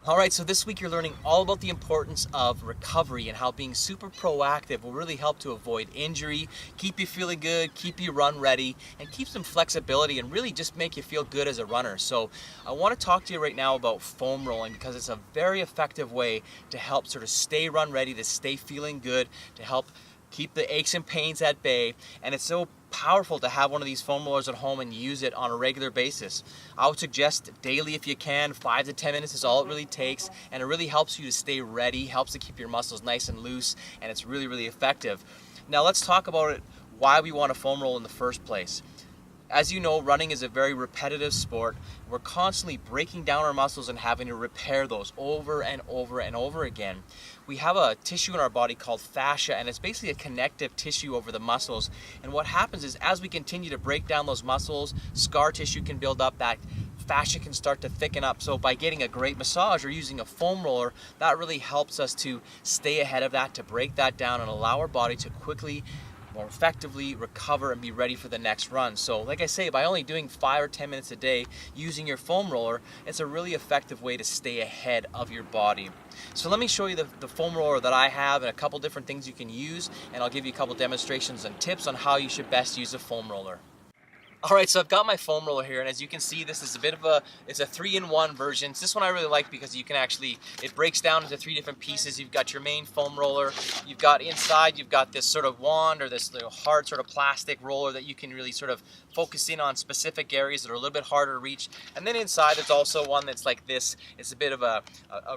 All right, so this week you're learning all about the importance of recovery and how being super proactive will really help to avoid injury, keep you feeling good, keep you run ready, and keep some flexibility and really just make you feel good as a runner. So I want to talk to you right now about foam rolling because it's a very effective way to help sort of stay run ready, to stay feeling good, to help keep the aches and pains at bay, and it's so powerful to have one of these foam rollers at home and use it on a regular basis. I would suggest daily if you can. 5 to 10 minutes is all it really takes, and it really helps you to stay ready, helps to keep your muscles nice and loose, and it's really, really effective. Now let's talk about it, why we want a foam roll in the first place. As you know, running is a very repetitive sport. We're constantly breaking down our muscles and having to repair those over and over and over again. We have a tissue in our body called fascia, and it's basically a connective tissue over the muscles. And what happens is as we continue to break down those muscles, scar tissue can build up, that fascia can start to thicken up. So by getting a great massage or using a foam roller, that really helps us to stay ahead of that, to break that down and allow our body to quickly, more effectively recover and be ready for the next run. So like I say, by only doing 5 or 10 minutes a day using your foam roller, it's a really effective way to stay ahead of your body. So let me show you the foam roller that I have and a couple different things you can use, and I'll give you a couple demonstrations and tips on how you should best use a foam roller. All right, so I've got my foam roller here, and as you can see, this is it's a 3-in-1 version. So this one I really like because you can actually, it breaks down into 3 different pieces. You've got your main foam roller, you've got inside, you've got this sort of wand or this little hard sort of plastic roller that you can really sort of focus in on specific areas that are a little bit harder to reach. And then inside there's also one that's like this. It's a bit of a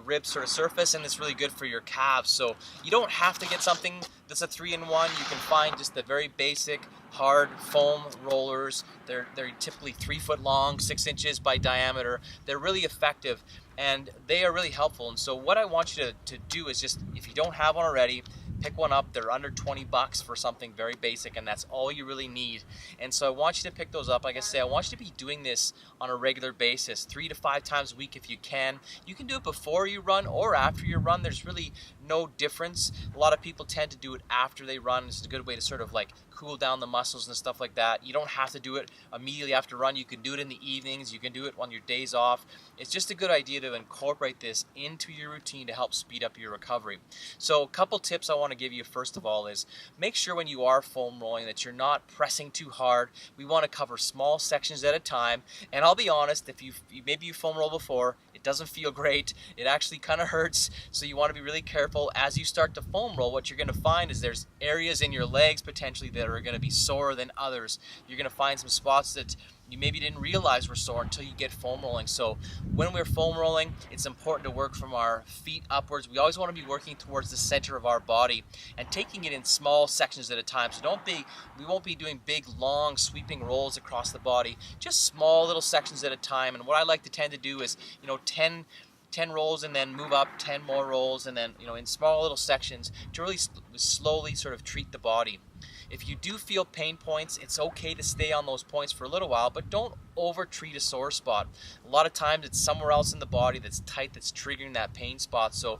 ribbed sort of surface, and it's really good for your calves. So you don't have to get something that's a 3-in-1. You can find just the very basic hard foam rollers. They're typically 3 foot long, 6 inches by diameter. They're really effective and they are really helpful. And so what I want you to do is just, if you don't have one already, pick one up. They're under 20 bucks for something very basic, and that's all you really need. And so I want you to pick those up. Like I say, I want you to be doing this on a regular basis, 3 to 5 times a week if you can. You can do it before you run or after you run. There's really no difference. A lot of people tend to do it after they run. It's a good way to sort of like cool down the muscles and stuff like that. You don't have to do it immediately after run. You can do it in the evenings. You can do it on your days off. It's just a good idea to incorporate this into your routine to help speed up your recovery. So a couple tips I want to give you first of all is make sure when you are foam rolling that you're not pressing too hard. We want to cover small sections at a time, and I'll be honest, if maybe you foam roll before, it doesn't feel great. It actually kind of hurts, so you want to be really careful. As you start to foam roll, what you're going to find is there's areas in your legs potentially that are going to be sore than others. You're going to find some spots that you maybe didn't realize were sore until you get foam rolling. So when we're foam rolling, it's important to work from our feet upwards. We always want to be working towards the center of our body and taking it in small sections at a time. So we won't be doing big, long, sweeping rolls across the body, just small little sections at a time. And what I like to tend to do is, 10 rolls and then move up 10 more rolls, and then, in small little sections to really slowly sort of treat the body. If you do feel pain points, it's okay to stay on those points for a little while, but don't over-treat a sore spot. A lot of times it's somewhere else in the body that's tight that's triggering that pain spot. So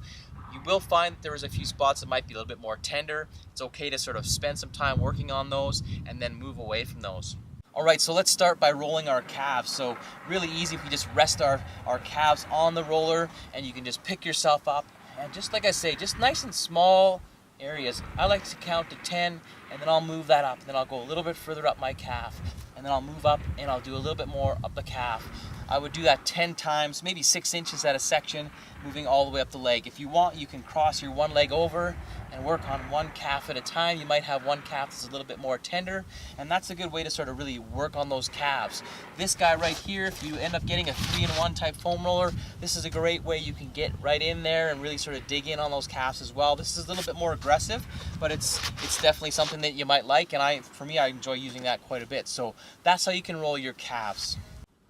you will find that there's a few spots that might be a little bit more tender. It's okay to sort of spend some time working on those and then move away from those. All right, so let's start by rolling our calves. So really easy if we just rest our calves on the roller, and you can just pick yourself up. And just like I say, just nice and small areas. I like to count to 10, and then I'll move that up. And then I'll go a little bit further up my calf. And then I'll move up and I'll do a little bit more up the calf. I would do that 10 times, maybe 6 inches at a section, moving all the way up the leg. If you want, you can cross your one leg over and work on one calf at a time. You might have one calf that's a little bit more tender, and that's a good way to sort of really work on those calves. This guy right here, if you end up getting a 3-in-1 type foam roller, this is a great way you can get right in there and really sort of dig in on those calves as well. This is a little bit more aggressive, but it's definitely something that you might like, and for me, I enjoy using that quite a bit. So that's how you can roll your calves.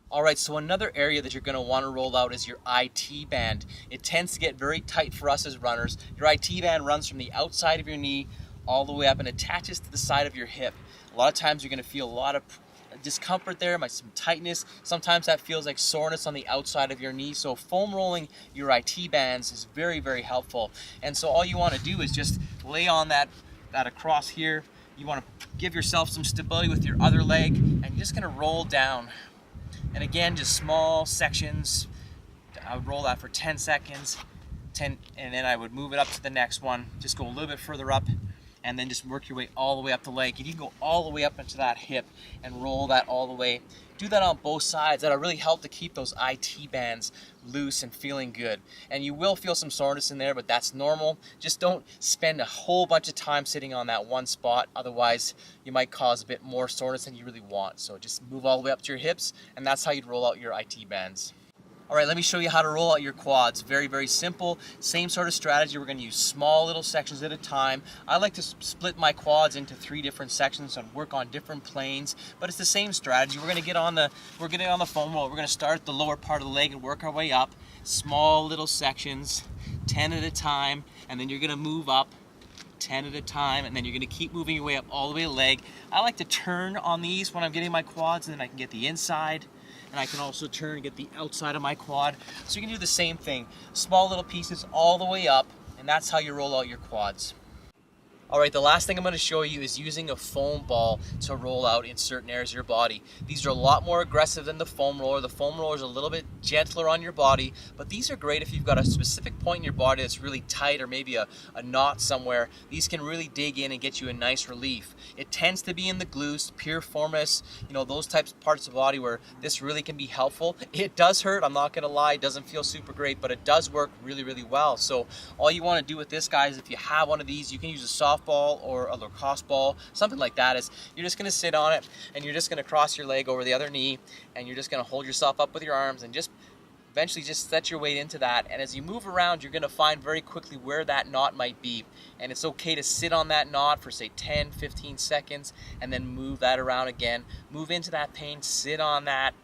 All right, so another area that you're going to want to roll out is your IT band. It tends to get very tight for us as runners. Your IT band runs from the outside of your knee all the way up and attaches to the side of your hip. A lot of times you're going to feel a lot of discomfort there, some tightness. Sometimes that feels like soreness on the outside of your knee. So foam rolling your IT bands is very, very helpful. And so all you want to do is just lay on that across here. You want to give yourself some stability with your other leg, and you're just going to roll down. And again, just small sections, I would roll that for 10 seconds, and then I would move it up to the next one. Just go a little bit further up, and then just work your way all the way up the leg. And you can go all the way up into that hip and roll that all the way. Do that on both sides. That'll really help to keep those IT bands loose and feeling good. And you will feel some soreness in there, but that's normal. Just don't spend a whole bunch of time sitting on that one spot. Otherwise, you might cause a bit more soreness than you really want. So just move all the way up to your hips, and that's how you'd roll out your IT bands. All right, let me show you how to roll out your quads. Very, very simple. Same sort of strategy. We're going to use small little sections at a time. I like to split my quads into 3 different sections and work on different planes, but it's the same strategy. We're going to get on the foam roll. We're going to start the lower part of the leg and work our way up. Small little sections, 10 at a time, and then you're going to move up 10 at a time, and then you're going to keep moving your way up all the way to the leg. I like to turn on these when I'm getting my quads, and then I can get the inside. And I can also turn and get the outside of my quad. So you can do the same thing. Small little pieces all the way up, and that's how you roll out your quads. All right, the last thing I'm going to show you is using a foam ball to roll out in certain areas of your body. These are a lot more aggressive than the foam roller. The foam roller is a little bit gentler on your body, but these are great if you've got a specific point in your body that's really tight, or maybe a knot somewhere. These can really dig in and get you a nice relief. It tends to be in the glutes, piriformis, those types of parts of the body where this really can be helpful. It does hurt, I'm not going to lie, it doesn't feel super great, but it does work really, really well. So all you want to do with this, guys, if you have one of these, you can use a soft ball or a lacrosse ball, something like that. Is you're just going to sit on it, and you're just going to cross your leg over the other knee, and you're just going to hold yourself up with your arms and just eventually just set your weight into that. And as you move around, you're going to find very quickly where that knot might be, and it's okay to sit on that knot for say 10-15 seconds and then move that around again, move into that pain, sit on that,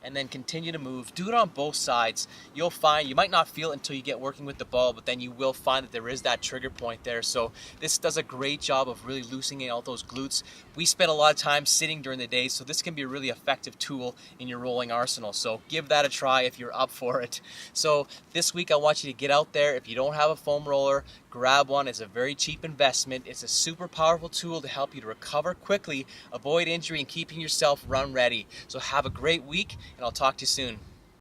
and then continue to move. Do it on both sides. You'll find, you might not feel it until you get working with the ball, but then you will find that there is that trigger point there. So this does a great job of really loosening out those glutes. We spend a lot of time sitting during the day, so this can be a really effective tool in your rolling arsenal. So give that a try if you're up for it. So this week I want you to get out there. If you don't have a foam roller, grab one. It's a very cheap investment. It's a super powerful tool to help you to recover quickly, avoid injury, and keeping yourself run ready. So have a great week, and I'll talk to you soon.